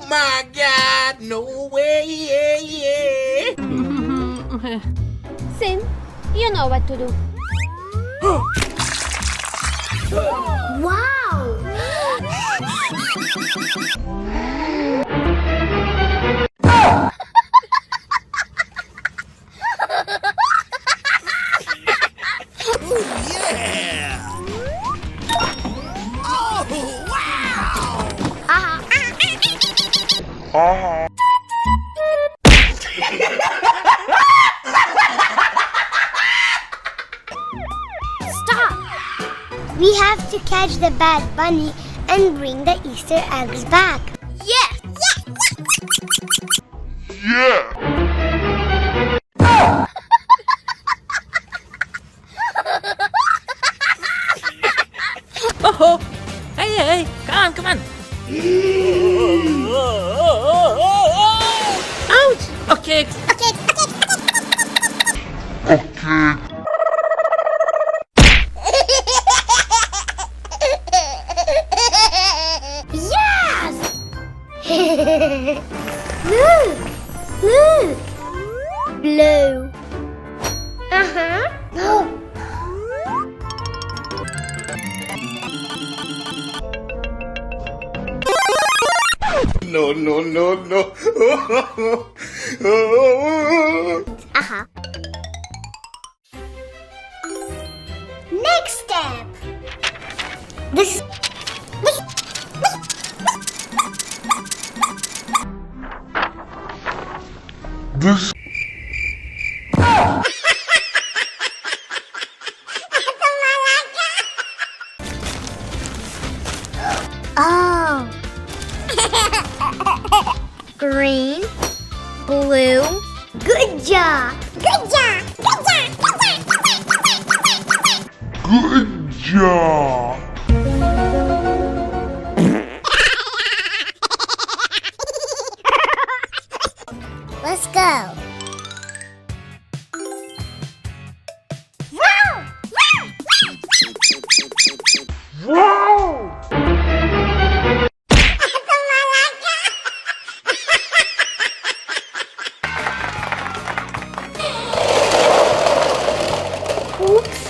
my God, no way. Sim, you know what to do. Wow! Stop! We have to catch the bad bunny and bring the Easter eggs back. Yes! Oh, hey, come on. Ouch! Okay. Yes! Look! Blue. Oh. No. Next step. This. Oh. Green, blue. Good job. Good job. Let's go. Oops.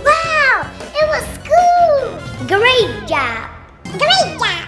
Wow! It was cool! Great job! Great job!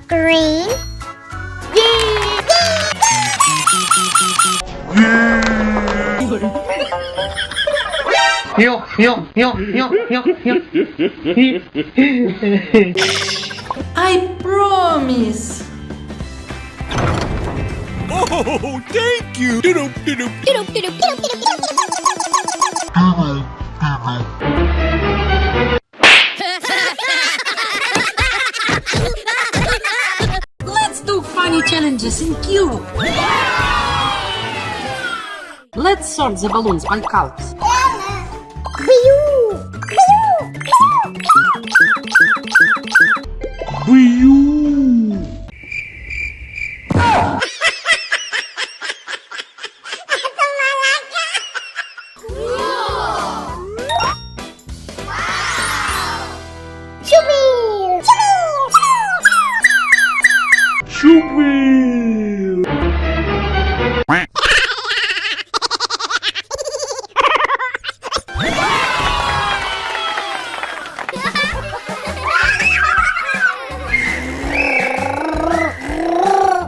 Green. I promise. Oh, thank you. Let's do funny challenges in queue. Let's sort the balloons by colors.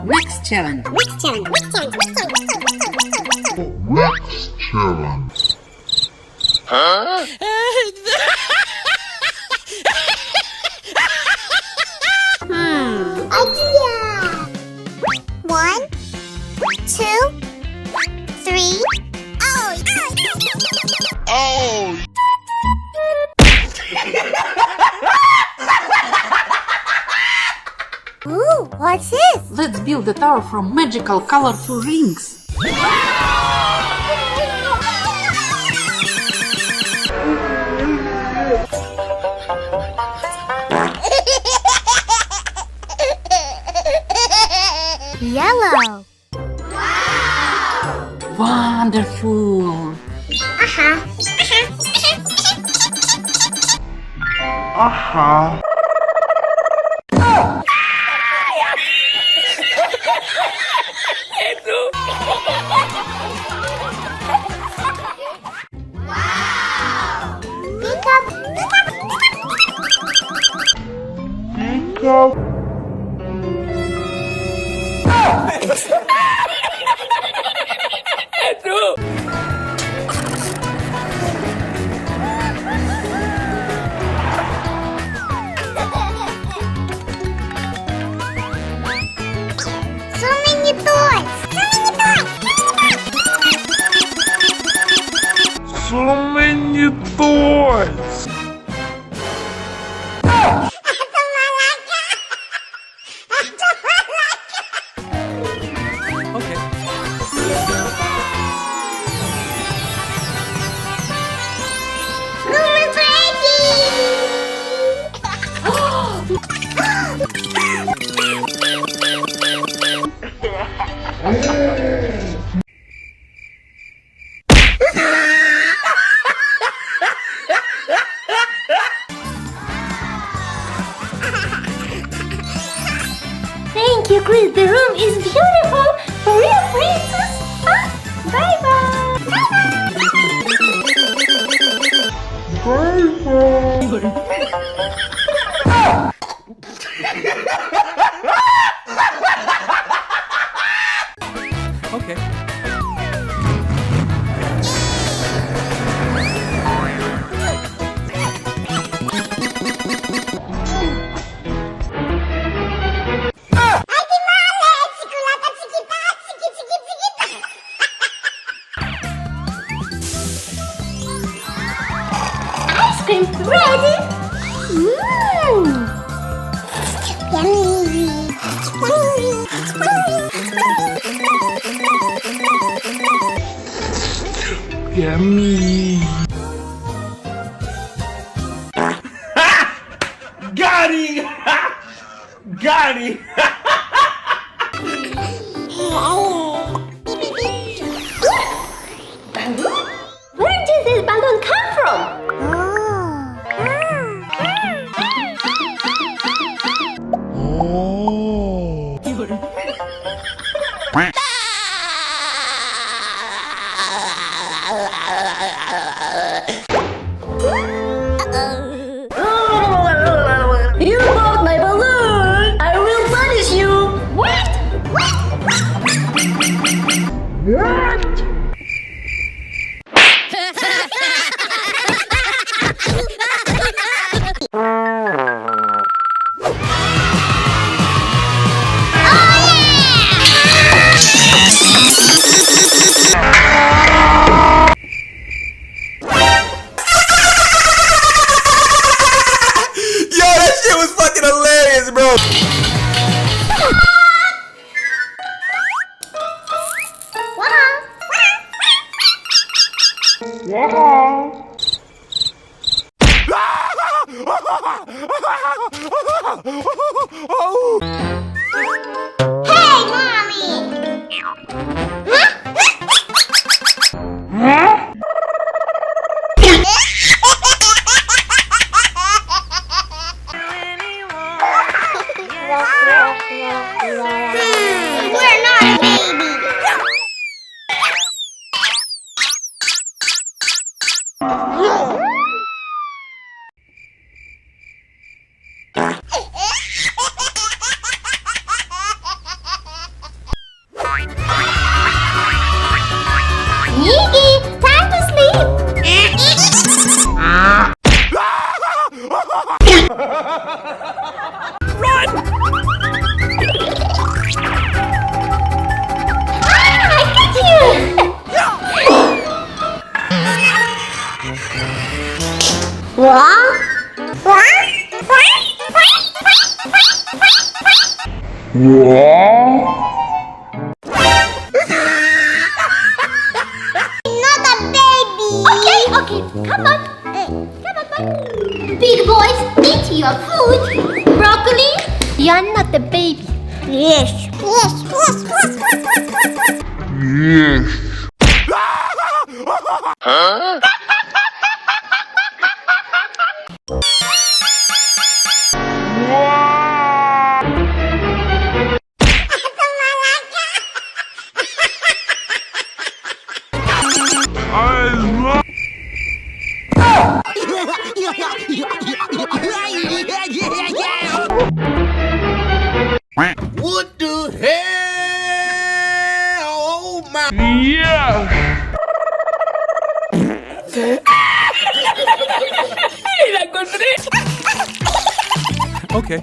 Next challenge. Next challenge. Let's build a tower from magical colorful rings. Yellow. Wonderful. So many toys. So many toys. Roma's Thank you, Chris. The room is beautiful. For real, princess. Bye Okay. Ice cream ready. Yummy. Yummy. Got him! Got him! Where did this balloon come from? You broke my balloon! I will punish you! What? Yo, that shit was fucking hilarious, bro! Hey, mommy! We're not a baby. Niggy, time to sleep. I got you. What? What? Not a baby. Okay, come on. Come on, big boys, eat your food. Broccoli, you're not a baby. Yes. Yes. What the hell? Oh my. Yes. Okay.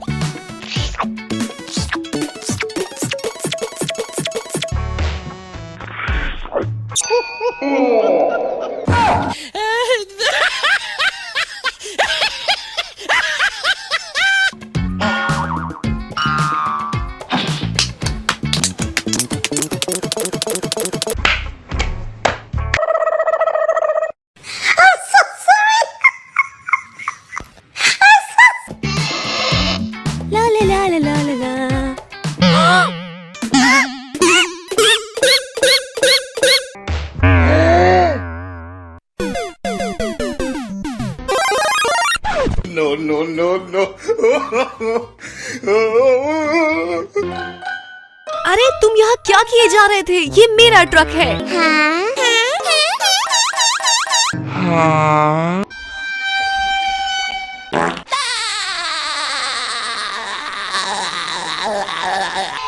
La la la la la la la. No. अरे तुम यहाँ क्या किए जा रहे थे? ये मेरा ट्रक है। Huh?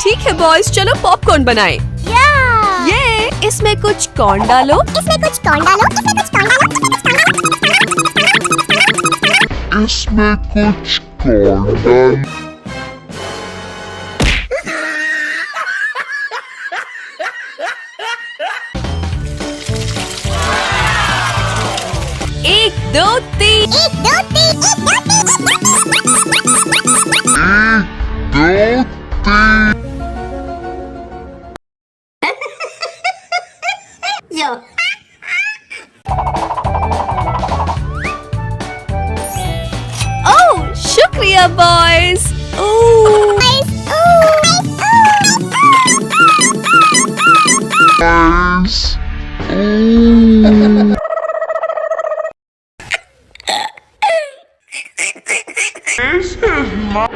ठीक है बॉयज, चलो पॉपकॉर्न बनाएं। ये इसमें कुछ कॉर्न डालो। इसमें कुछ कॉर्न डालो। इसमें कुछ कॉर्न एक दो तीन। ओह शुक्रिया boys. This is my...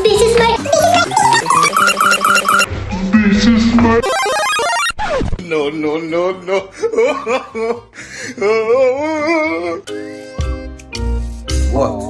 This is my. This is my... No. What?